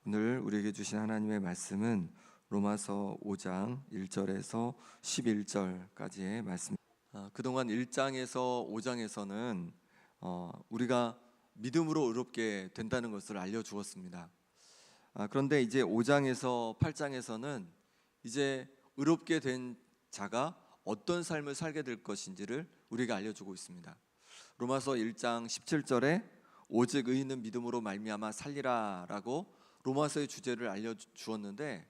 오늘 우리에게 주신 하나님의 말씀은 로마서 5장 1절에서 11절까지의 말씀. 그동안 1장에서 5장에서는 우리가 믿음으로 의롭게 된다는 것을 알려주었습니다. 그런데 이제 5장에서 8장에서는 이제 의롭게 된 자가 어떤 삶을 살게 될 것인지를 우리가 알려주고 있습니다. 로마서 1장 17절에 오직 의인은 믿음으로 말미암아 살리라 라고 로마서의 주제를 알려주었는데,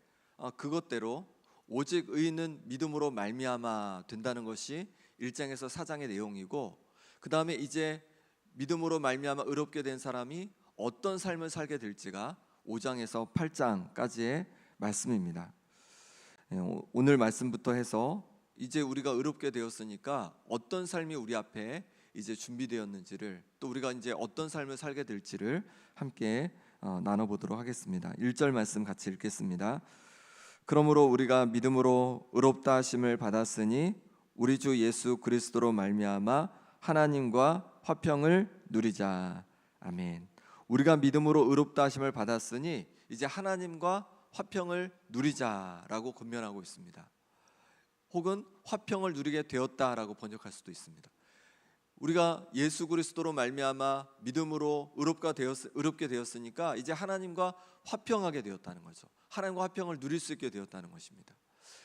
그것대로 오직 의인은 믿음으로 말미암아 된다는 것이 1장에서 4장의 내용이고, 그 다음에 이제 믿음으로 말미암아 의롭게 된 사람이 어떤 삶을 살게 될지가 5장에서 8장까지의 말씀입니다. 오늘 말씀부터 해서 이제 우리가 의롭게 되었으니까 어떤 삶이 우리 앞에 이제 준비되었는지를, 또 우리가 이제 어떤 삶을 살게 될지를 함께 나눠보도록 하겠습니다. 1절 말씀 같이 읽겠습니다. 그러므로 우리가 믿음으로 의롭다 하심을 받았으니 우리 주 예수 그리스도로 말미암아 하나님과 화평을 누리자. 아멘. 우리가 믿음으로 의롭다 하심을 받았으니 이제 하나님과 화평을 누리자라고 권면하고 있습니다. 혹은 화평을 누리게 되었다라고 번역할 수도 있습니다. 우리가 예수 그리스도로 말미암아 믿음으로 의롭게 되었으니까 이제 하나님과 화평하게 되었다는 거죠. 하나님과 화평을 누릴 수 있게 되었다는 것입니다.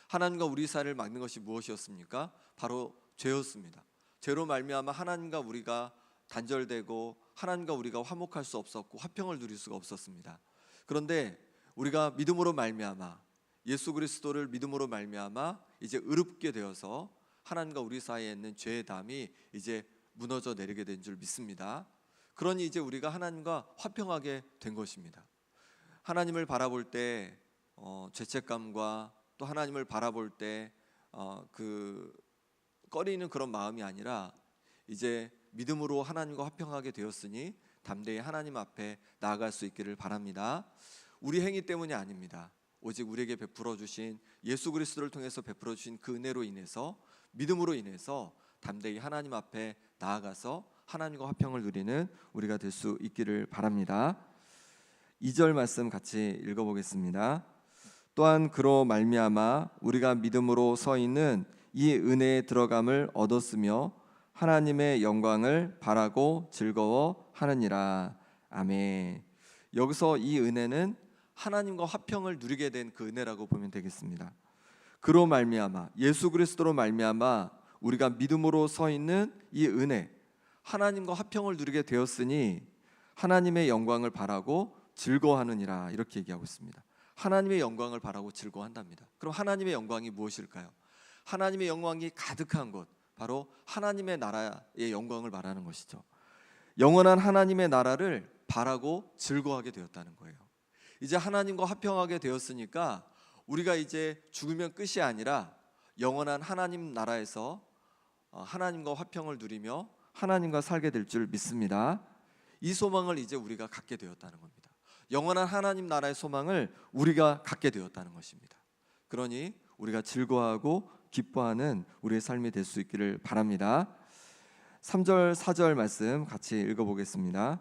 하나님과 우리 사이를 막는 것이 무엇이었습니까? 바로 죄였습니다. 죄로 말미암아 하나님과 우리가 단절되고 하나님과 우리가 화목할 수 없었고 화평을 누릴 수가 없었습니다. 그런데 우리가 믿음으로 말미암아, 예수 그리스도를 믿음으로 말미암아 이제 의롭게 되어서 하나님과 우리 사이에 있는 죄의 담이 이제 무너져 내리게 된 줄 믿습니다. 그러니 이제 우리가 하나님과 화평하게 된 것입니다. 하나님을 바라볼 때 죄책감과 또 하나님을 바라볼 때 꺼리는 그런 마음이 아니라 이제 믿음으로 하나님과 화평하게 되었으니 담대히 하나님 앞에 나아갈 수 있기를 바랍니다. 우리 행위 때문이 아닙니다. 오직 우리에게 베풀어 주신 예수 그리스도를 통해서 베풀어 주신 그 은혜로 인해서, 믿음으로 인해서 담대히 하나님 앞에 나아가서 하나님과 화평을 누리는 우리가 될 수 있기를 바랍니다. 2절 말씀 같이 읽어보겠습니다. 또한 그로 말미암아 우리가 믿음으로 서 있는 이 은혜에 들어감을 얻었으며 하나님의 영광을 바라고 즐거워하느니라. 아멘. 여기서 이 은혜는 하나님과 화평을 누리게 된 그 은혜라고 보면 되겠습니다. 그로 말미암아, 예수 그리스도로 말미암아 우리가 믿음으로 서 있는 이 은혜, 하나님과 화평을 누리게 되었으니 하나님의 영광을 바라고 즐거워하느니라, 이렇게 얘기하고 있습니다. 하나님의 영광을 바라고 즐거워한답니다. 그럼 하나님의 영광이 무엇일까요? 하나님의 영광이 가득한 곳, 바로 하나님의 나라의 영광을 말하는 것이죠. 영원한 하나님의 나라를 바라고 즐거워하게 되었다는 거예요. 이제 하나님과 화평하게 되었으니까 우리가 이제 죽으면 끝이 아니라 영원한 하나님 나라에서 하나님과 화평을 누리며 하나님과 살게 될 줄 믿습니다. 이 소망을 이제 우리가 갖게 되었다는 겁니다. 영원한 하나님 나라의 소망을 우리가 갖게 되었다는 것입니다. 그러니 우리가 즐거워하고 기뻐하는 우리의 삶이 될 수 있기를 바랍니다. 3절 4절 말씀 같이 읽어보겠습니다.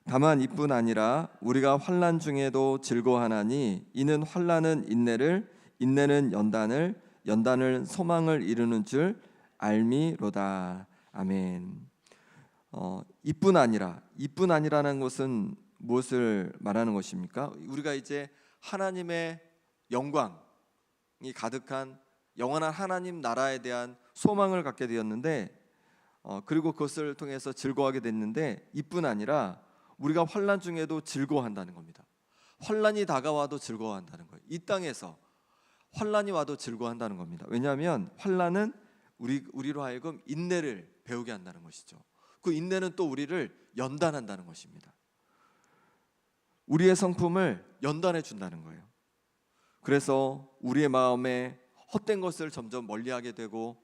다만 이뿐 아니라 우리가 환난 중에도 즐거워하나니 이는 환난은 인내를, 인내는 연단을, 연단을 소망을 이루는 줄 알미로다. 아멘. 이뿐 아니라는 것은 무엇을 말하는 것입니까? 우리가 이제 하나님의 영광이 가득한 영원한 하나님 나라에 대한 소망을 갖게 되었는데, 그리고 그것을 통해서 즐거워하게 됐는데, 이뿐 아니라 우리가 환난 중에도 즐거워한다는 겁니다. 환난이 다가와도 즐거워한다는 거예요. 이 땅에서 환난이 와도 즐거워한다는 겁니다. 왜냐하면 환난은 우리로 하여금 인내를 배우게 한다는 것이죠. 그 인내는 또 우리를 연단한다는 것입니다. 우리의 성품을 연단해 준다는 거예요. 그래서 우리의 마음에 헛된 것을 점점 멀리하게 되고,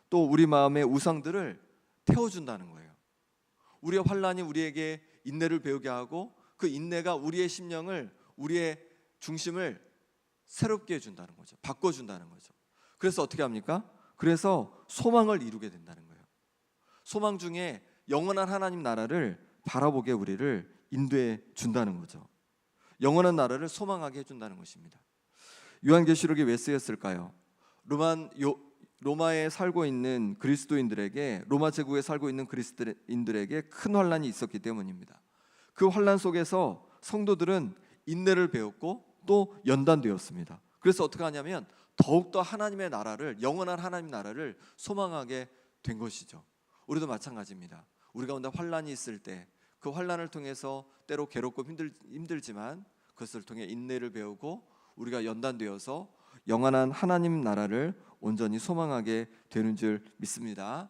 또 우리 마음의 우상들을 태워준다는 거예요. 우리의 환난이 우리에게 인내를 배우게 하고, 그 인내가 우리의 심령을, 우리의 중심을 새롭게 해준다는 거죠. 바꿔준다는 거죠. 그래서 어떻게 합니까? 그래서 소망을 이루게 된다는 거예요. 소망 중에 영원한 하나님 나라를 바라보게 우리를 인도해 준다는 거죠. 영원한 나라를 소망하게 해준다는 것입니다. 요한계시록이 왜 쓰였을까요? 로마에 살고 있는 그리스도인들에게, 로마 제국에 살고 있는 그리스도인들에게 큰 환란이 있었기 때문입니다. 그 환란 속에서 성도들은 인내를 배웠고 또 연단되었습니다. 그래서 어떻게 하냐면 더욱더 하나님의 나라를, 영원한 하나님 나라를 소망하게 된 것이죠. 우리도 마찬가지입니다. 우리 가운데 환란이 있을 때 그 환란을 통해서 때로 괴롭고 힘들지만 그것을 통해 인내를 배우고 우리가 연단되어서 영원한 하나님 나라를 온전히 소망하게 되는 줄 믿습니다.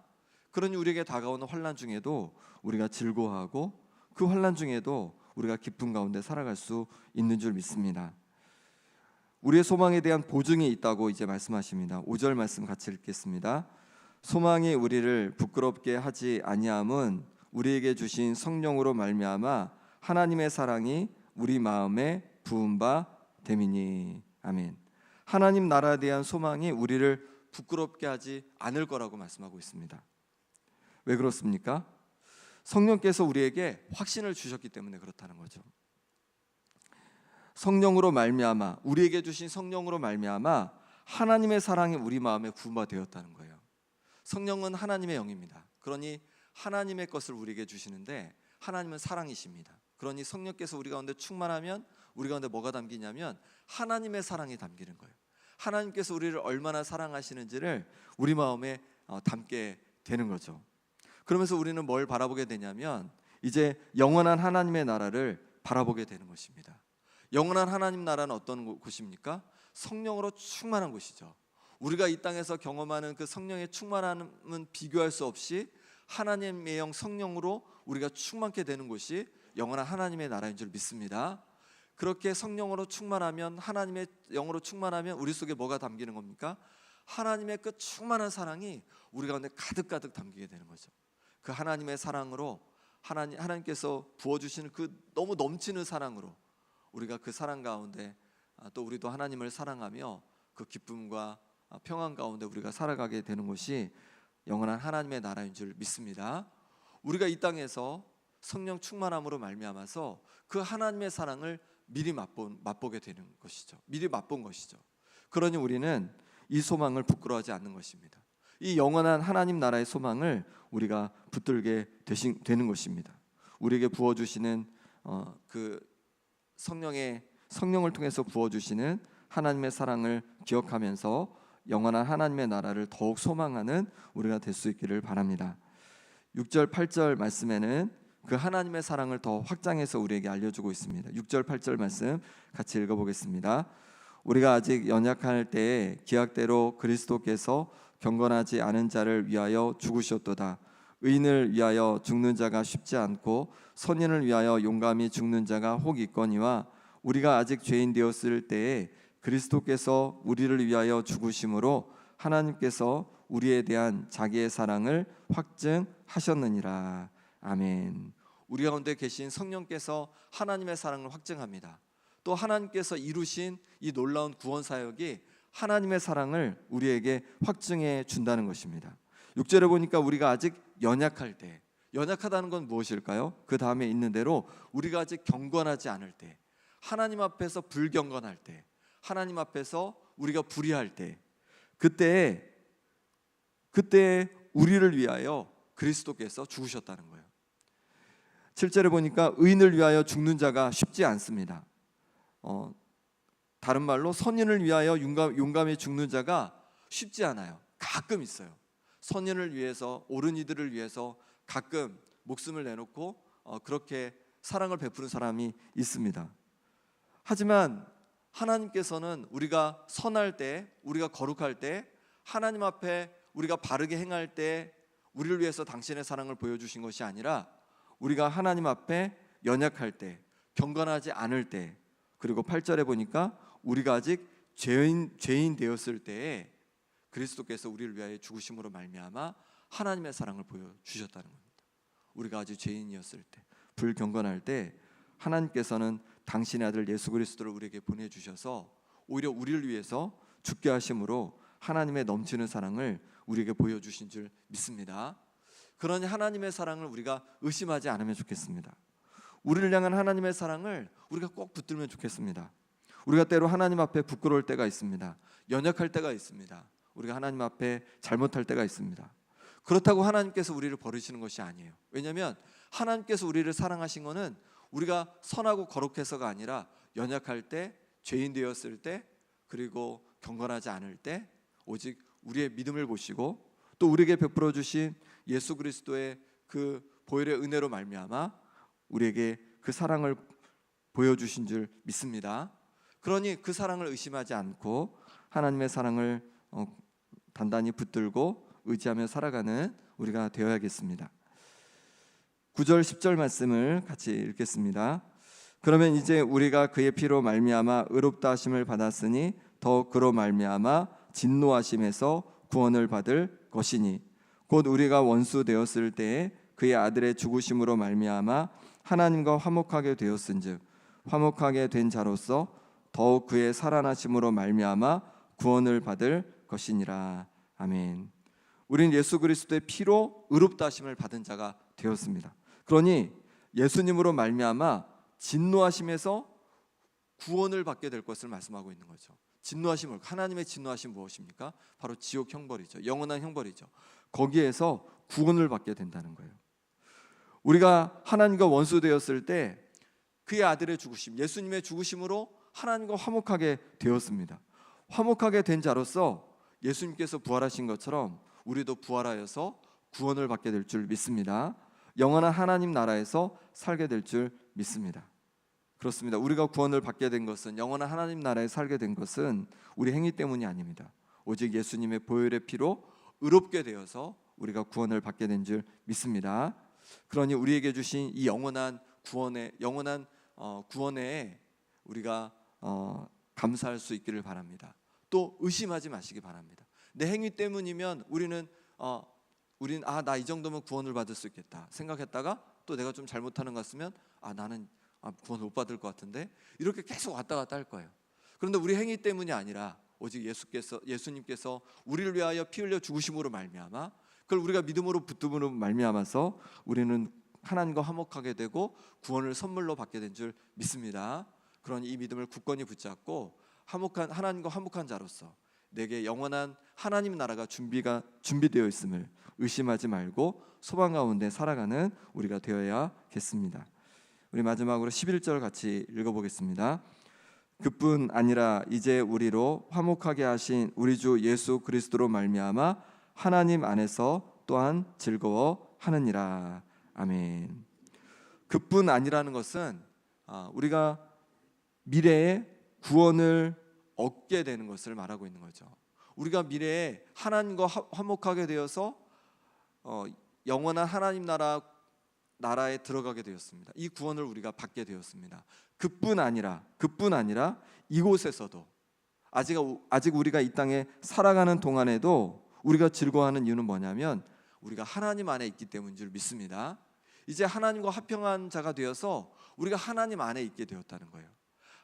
그러니 우리에게 다가오는 환난 중에도 우리가 즐거워하고 그 환난 중에도 우리가 기쁨 가운데 살아갈 수 있는 줄 믿습니다. 우리의 소망에 대한 보증이 있다고 이제 말씀하십니다. 5절 말씀 같이 읽겠습니다. 소망이 우리를 부끄럽게 하지 아니함은 우리에게 주신 성령으로 말미암아 하나님의 사랑이 우리 마음에 부은 바 됨이니. 아멘. 하나님 나라에 대한 소망이 우리를 부끄럽게 하지 않을 거라고 말씀하고 있습니다. 왜 그렇습니까? 성령께서 우리에게 확신을 주셨기 때문에 그렇다는 거죠. 성령으로 말미암아, 우리에게 주신 성령으로 말미암아 하나님의 사랑이 우리 마음에 부은 바 되었다는 거예요. 성령은 하나님의 영입니다. 그러니 하나님의 것을 우리에게 주시는데 하나님은 사랑이십니다. 그러니 성령께서 우리 가운데 충만하면 우리 가운데 뭐가 담기냐면 하나님의 사랑이 담기는 거예요. 하나님께서 우리를 얼마나 사랑하시는지를 우리 마음에 담게 되는 거죠. 그러면서 우리는 뭘 바라보게 되냐면 이제 영원한 하나님의 나라를 바라보게 되는 것입니다. 영원한 하나님 나라는 어떤 곳입니까? 성령으로 충만한 곳이죠. 우리가 이 땅에서 경험하는 그 성령의 충만함은 비교할 수 없이 하나님의 영 성령으로 우리가 충만케 되는 곳이 영원한 하나님의 나라인 줄 믿습니다. 그렇게 성령으로 충만하면, 하나님의 영으로 충만하면 우리 속에 뭐가 담기는 겁니까? 하나님의 그 충만한 사랑이 우리 가운데 가득가득 담기게 되는 거죠. 그 하나님의 사랑으로 하나님께서 부어주시는 그 너무 넘치는 사랑으로 우리가 그 사랑 가운데 또 우리도 하나님을 사랑하며 그 기쁨과 평안 가운데 우리가 살아가게 되는 것이 영원한 하나님의 나라인 줄 믿습니다. 우리가 이 땅에서 성령 충만함으로 말미암아서 그 하나님의 사랑을 미리 맛보게 되는 것이죠. 미리 맛본 것이죠. 그러니 우리는 이 소망을 부끄러워하지 않는 것입니다. 이 영원한 하나님 나라의 소망을 우리가 붙들게 되는 것입니다. 우리에게 부어주시는 그 성령을 통해서 부어주시는 하나님의 사랑을 기억하면서 영원한 하나님의 나라를 더욱 소망하는 우리가 될 수 있기를 바랍니다. 6절 8절 말씀에는 그 하나님의 사랑을 더 확장해서 우리에게 알려주고 있습니다. 6절 8절 말씀 같이 읽어보겠습니다. 우리가 아직 연약할 때에 기약대로 그리스도께서 경건하지 않은 자를 위하여 죽으셨도다. 의인을 위하여 죽는 자가 쉽지 않고 선인을 위하여 용감히 죽는 자가 혹 있거니와 우리가 아직 죄인 되었을 때에 그리스도께서 우리를 위하여 죽으심으로 하나님께서 우리에 대한 자기의 사랑을 확증하셨느니라. 아멘. 우리 가운데 계신 성령께서 하나님의 사랑을 확증합니다. 또 하나님께서 이루신 이 놀라운 구원 사역이 하나님의 사랑을 우리에게 확증해 준다는 것입니다. 6절에 보니까 우리가 아직 연약할 때, 연약하다는 건 무엇일까요? 그 다음에 있는 대로 우리가 아직 경건하지 않을 때, 하나님 앞에서 불경건할 때, 하나님 앞에서 우리가 불의할 때, 그때 우리를 위하여 그리스도께서 죽으셨다는 거예요. 7절에 보니까 의인을 위하여 죽는 자가 쉽지 않습니다. 다른 말로 선인을 위하여 용감히 죽는 자가 쉽지 않아요. 가끔 있어요. 선인을 위해서, 옳은 이들을 위해서 가끔 목숨을 내놓고 그렇게 사랑을 베푸는 사람이 있습니다. 하지만 하나님께서는 우리가 선할 때, 우리가 거룩할 때, 하나님 앞에 우리가 바르게 행할 때 우리를 위해서 당신의 사랑을 보여주신 것이 아니라 우리가 하나님 앞에 연약할 때, 경건하지 않을 때, 그리고 8절에 보니까 우리가 아직 죄인 되었을 때에 그리스도께서 우리를 위하여 죽으심으로 말미암아 하나님의 사랑을 보여주셨다는 겁니다. 우리가 아직 죄인이었을 때, 불경건할 때 하나님께서는 당신의 아들 예수 그리스도를 우리에게 보내주셔서 오히려 우리를 위해서 죽게 하심으로 하나님의 넘치는 사랑을 우리에게 보여주신 줄 믿습니다. 그러니 하나님의 사랑을 우리가 의심하지 않으면 좋겠습니다. 우리를 향한 하나님의 사랑을 우리가 꼭 붙들면 좋겠습니다. 우리가 때로 하나님 앞에 부끄러울 때가 있습니다. 연약할 때가 있습니다. 우리가 하나님 앞에 잘못할 때가 있습니다. 그렇다고 하나님께서 우리를 버리시는 것이 아니에요. 왜냐하면 하나님께서 우리를 사랑하신 것은 우리가 선하고 거룩해서가 아니라 연약할 때, 죄인 되었을 때, 그리고 경건하지 않을 때 오직 우리의 믿음을 보시고 또 우리에게 베풀어 주신 예수 그리스도의 그 보혈의 은혜로 말미암아 우리에게 그 사랑을 보여주신 줄 믿습니다. 그러니 그 사랑을 의심하지 않고 하나님의 사랑을 단단히 붙들고 의지하며 살아가는 우리가 되어야겠습니다. 9절 10절 말씀을 같이 읽겠습니다. 그러면 이제 우리가 그의 피로 말미암아 의롭다 하심을 받았으니 더 그로 말미암아 진노하심에서 구원을 받을 것이니 곧 우리가 원수 되었을 때에 그의 아들의 죽으심으로 말미암아 하나님과 화목하게 되었은즉 화목하게 된 자로서 더욱 그의 살아나심으로 말미암아 구원을 받을 것이니라. 아멘. 우리는 예수 그리스도의 피로 의롭다 하심을 받은 자가 되었습니다. 그러니 예수님으로 말미암아 진노하심에서 구원을 받게 될 것을 말씀하고 있는 거죠. 진노하심을, 하나님의 진노하심 무엇입니까? 바로 지옥 형벌이죠. 영원한 형벌이죠. 거기에서 구원을 받게 된다는 거예요. 우리가 하나님과 원수 되었을 때 그의 아들의 죽으심, 예수님의 죽으심으로 하나님과 화목하게 되었습니다. 화목하게 된 자로서 예수님께서 부활하신 것처럼 우리도 부활하여서 구원을 받게 될 줄 믿습니다. 영원한 하나님 나라에서 살게 될 줄 믿습니다. 그렇습니다. 우리가 구원을 받게 된 것은, 영원한 하나님 나라에 살게 된 것은 우리 행위 때문이 아닙니다. 오직 예수님의 보혈의 피로 의롭게 되어서 우리가 구원을 받게 된 줄 믿습니다. 그러니 우리에게 주신 이 영원한 구원에 우리가 감사할 수 있기를 바랍니다. 또 의심하지 마시기 바랍니다. 내 행위 때문이면 우리는 나 이 정도면 구원을 받을 수 있겠다 생각했다가 또 내가 좀 잘못하는 것 같으면 나는 구원 못 받을 것 같은데, 이렇게 계속 왔다 갔다 할 거예요. 그런데 우리 행위 때문이 아니라 오직 예수님께서 우리를 위하여 피 흘려 죽으심으로 말미암아 그걸 우리가 믿음으로 붙듦으로 말미암아서 우리는 하나님과 화목하게 되고 구원을 선물로 받게 된 줄 믿습니다. 그러니 이 믿음을 굳건히 붙잡고 하나님과 화목한 자로서 내게 영원한 하나님 나라가 준비되어 있음을 의심하지 말고 소망 가운데 살아가는 우리가 되어야겠습니다. 우리 마지막으로 11절 같이 읽어보겠습니다. 그뿐 아니라 이제 우리로 화목하게 하신 우리 주 예수 그리스도로 말미암아 하나님 안에서 또한 즐거워하느니라. 아멘. 그뿐 아니라는 것은 우리가 미래에 구원을 얻게 되는 것을 말하고 있는 거죠. 우리가 미래에 하나님과 화목하게 되어서 영원한 하나님 나라에 들어가게 되었습니다. 이 구원을 우리가 받게 되었습니다. 그뿐 아니라 이곳에서도 아직 우리가 이 땅에 살아가는 동안에도 우리가 즐거워하는 이유는 뭐냐면 우리가 하나님 안에 있기 때문인 줄 믿습니다. 이제 하나님과 화평한 자가 되어서 우리가 하나님 안에 있게 되었다는 거예요.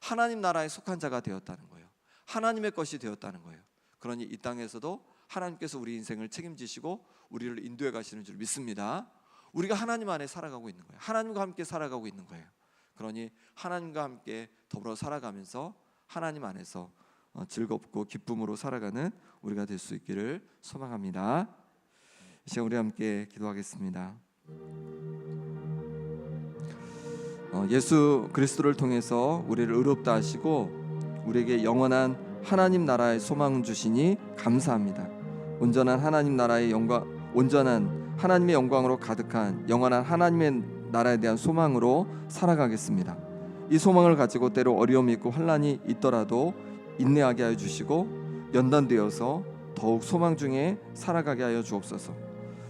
하나님 나라에 속한 자가 되었다는 거예요. 하나님의 것이 되었다는 거예요. 그러니 이 땅에서도 하나님께서 우리 인생을 책임지시고 우리를 인도해 가시는 줄 믿습니다. 우리가 하나님 안에 살아가고 있는 거예요. 하나님과 함께 살아가고 있는 거예요. 그러니 하나님과 함께 더불어 살아가면서 하나님 안에서 즐겁고 기쁨으로 살아가는 우리가 될 수 있기를 소망합니다. 이제 우리 함께 기도하겠습니다. 예수 그리스도를 통해서 우리를 의롭다 하시고 우리에게 영원한 하나님 나라의 소망 주시니 감사합니다. 온전한 하나님 나라의 영광, 온전한 하나님의 영광으로 가득한 영원한 하나님의 나라에 대한 소망으로 살아가겠습니다. 이 소망을 가지고 때로 어려움이 있고 환난이 있더라도 인내하게 하여 주시고 연단되어서 더욱 소망 중에 살아가게 하여 주옵소서.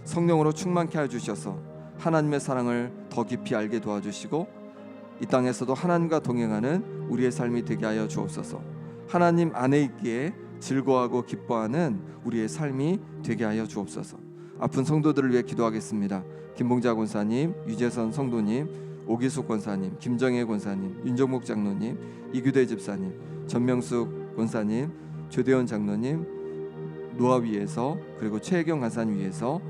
성령으로 충만케 하여 주셔서 하나님의 사랑을 더 깊이 알게 도와주시고 이 땅에서도 하나님과 동행하는 우리의 삶이 되게 하여 주옵소서. 하나님 안에 있기에 즐거워하고 기뻐하는 우리의 삶이 되게 하여 주옵소서. 아픈 성도들을 위해 기도하겠습니다. 김봉자 권사님, 유재선 성도님, 오기숙 권사님, 김정혜 권사님, 윤정목 장로님, 이규대 집사님, 전명숙 권사님, 조대원 장로님, 노아 위에서 그리고 최혜경 간사님 위해서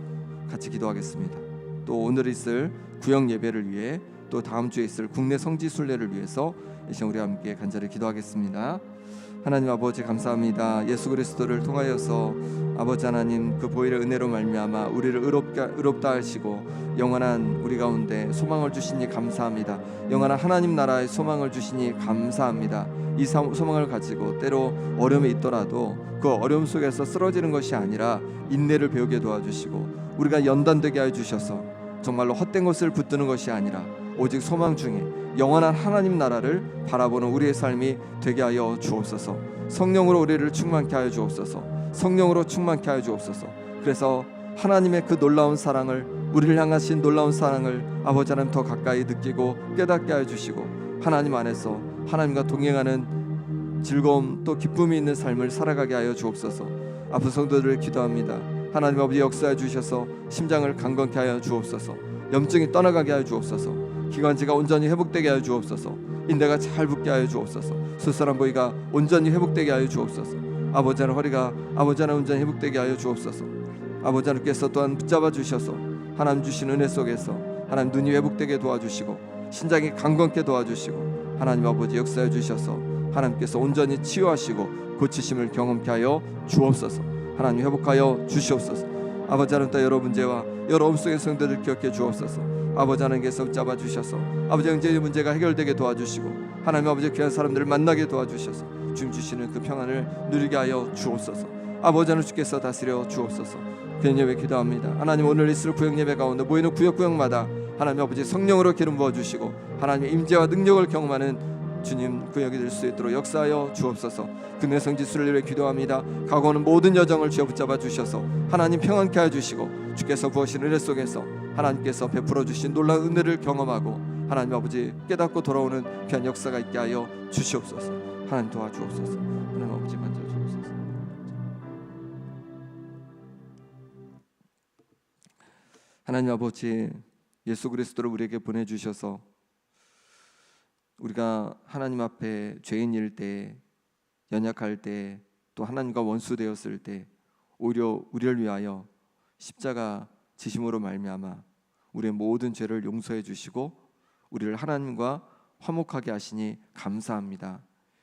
같이 기도하겠습니다. 또 오늘 있을 구역 예배를 위해 또 다음 주에 있을 국내 성지 순례를 위해서 이 시간 우리 함께 간절히 기도하겠습니다. 하나님 아버지 감사합니다. 예수 그리스도를 통하여서 아버지 하나님 그 보혈의 은혜로 말미암아 우리를 의롭다 하시고 영원한 우리 가운데 소망을 주시니 감사합니다. 영원한 하나님 나라의 소망을 주시니 감사합니다. 이 소망을 가지고 때로 어려움이 있더라도 그 어려움 속에서 쓰러지는 것이 아니라 인내를 배우게 도와주시고 우리가 연단되게 하여 주셔서 정말로 헛된 것을 붙드는 것이 아니라 오직 소망 중에 영원한 하나님 나라를 바라보는 우리의 삶이 되게 하여 주옵소서. 성령으로 우리를 충만케 하여 주옵소서. 성령으로 충만케 하여 주옵소서. 그래서 하나님의 그 놀라운 사랑을, 우리를 향하신 놀라운 사랑을 아버지 하나님 더 가까이 느끼고 깨닫게 하여 주시고 하나님 안에서 하나님과 동행하는 즐거움 또 기쁨이 있는 삶을 살아가게 하여 주옵소서. 아픈 성도들을 기도합니다. 하나님 아버지 역사해 주셔서 심장을 강건케 하여 주옵소서. 염증이 떠나가게 하여 주옵소서. 기관지가 온전히 회복되게 하여 주옵소서. 인대가 잘 붙게 하여 주옵소서. 수술한 부위가 온전히 회복되게 하여 주옵소서. 아버지 하나님 허리가 아버지 하나님 온전히 회복되게 하여 주옵소서. 아버지 하나님께서 또한 붙잡아 주셔서 하나님 주신 은혜 속에서 하나님 눈이 회복되게 도와주시고 신장이 강건케 도와주시고 하나님 아버지 역사해 주셔서 하나님께서 온전히 치유하시고 고치심을 경험케 하여 주옵소서. 하나님 회복하여 주시옵소서. 아버지 하나님 또 여러 문제와 여러 엄속의 성도들 기억해 주옵소서. 아버지 하나님께서 붙잡아 주셔서 아버지 형제의 문제가 해결되게 도와주시고 하나님 아버지 귀한 사람들을 만나게 도와주셔서 주님 주시는 그 평안을 누리게 하여 주옵소서. 아버지 하나님 주께서 다스려 주옵소서. 구역 예배 기도합니다. 하나님 오늘 있을 구역 예배 가운데 모이는 구역마다 하나님 아버지 성령으로 기름 부어 주시고 하나님의 임재와 능력을 경험하는 주님 구역이 될 수 있도록 역사하여 주옵소서. 국내 성지 순례를 위해 기도합니다. 가고 오는 모든 여정을 주여 붙잡아 주셔서 하나님 평안케 하여 주시고 주께서 부으신 은혜 속에서 하나님께서 베풀어 주신 놀라운 은혜를 경험하고 하나님 아버지 깨닫고 돌아오는 귀한 역사가 있게 하여 주시옵소서. 하나님 도와주옵소서. 하나님 아버지 만져주옵소서. 하나님 아버지 예수 그리스도를 우리에게 보내주셔서 우리가 하나님 앞에 죄인일 때, 연약할 때, 또 하나님과 원수 되었을 때 오히려 우리를 위하여 십자가 지심으로 말미암아 우리의 모든 죄를 용서해 주시고 우리를 하나님과 화목하게 하시니 감사합니다.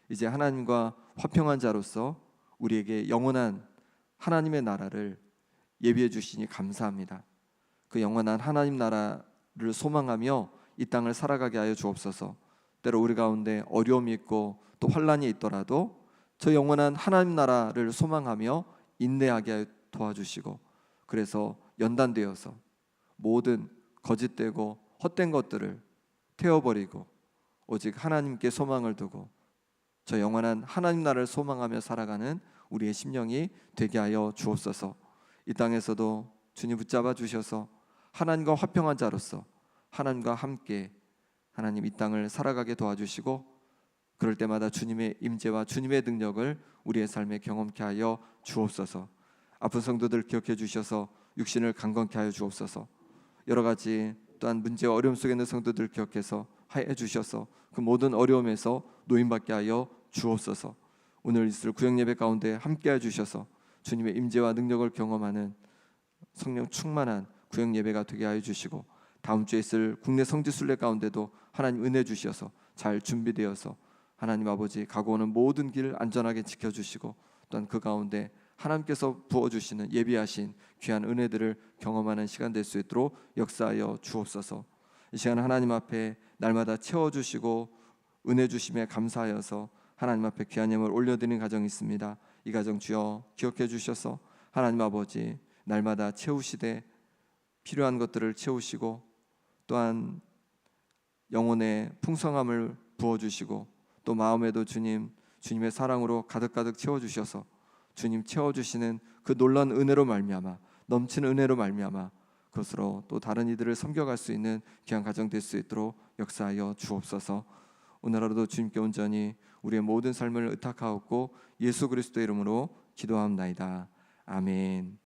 이제 하나님과 화평한 자로서 우리에게 영원한 하나님의 나라를 예비해 주시니 감사합니다. 그 영원한 하나님 나라를 소망하며 이 땅을 살아가게 하여 주옵소서. 때로 우리 가운데 어려움이 있고 또 환난이 있더라도 저 영원한 하나님 나라를 소망하며 인내하게 하여 도와주시고 그래서 연단되어서 모든 거짓되고 헛된 것들을 태워버리고 오직 하나님께 소망을 두고 저 영원한 하나님 나라를 소망하며 살아가는 우리의 심령이 되게 하여 주옵소서. 이 땅에서도 주님 붙잡아 주셔서 하나님과 화평한 자로서 하나님과 함께 하나님 이 땅을 살아가게 도와주시고 그럴 때마다 주님의 임재와 주님의 능력을 우리의 삶에 경험케 하여 주옵소서. 아픈 성도들 기억해 주셔서 육신을 강건케 하여 주옵소서. 여러 가지 또한 문제와 어려움 속에 있는 성도들 기억해서 해 주셔서 그 모든 어려움에서 노임받게 하여 주옵소서. 오늘 있을 구역 예배 가운데 함께해 주셔서 주님의 임재와 능력을 경험하는 성령 충만한 구역 예배가 되게 하여 주시고 다음 주에 있을 국내 성지 순례 가운데도 하나님 은혜 주셔서 잘 준비되어서 하나님 아버지 가고 오는 모든 길 안전하게 지켜주시고 또한 그 가운데 하나님께서 부어주시는 예비하신 귀한 은혜들을 경험하는 시간 될 수 있도록 역사하여 주옵소서. 이 시간 하나님 앞에 날마다 채워주시고 은혜 주심에 감사하여서 하나님 앞에 귀한 예물 올려드리는 가정이 있습니다. 이 가정 주여 기억해 주셔서 하나님 아버지 날마다 채우시되 필요한 것들을 채우시고 또한 영혼의 풍성함을 부어주시고 또 마음에도 주님의 사랑으로 가득가득 채워주셔서 주님 채워주시는 그 놀라운 은혜로 말미암아 넘치는 은혜로 말미암아 그것으로 또 다른 이들을 섬겨갈 수 있는 귀한 가정 될 수 있도록 역사하여 주옵소서. 오늘 하루도 주님께 온전히 우리의 모든 삶을 의탁하옵고 예수 그리스도의 이름으로 기도하옵나이다. 아멘.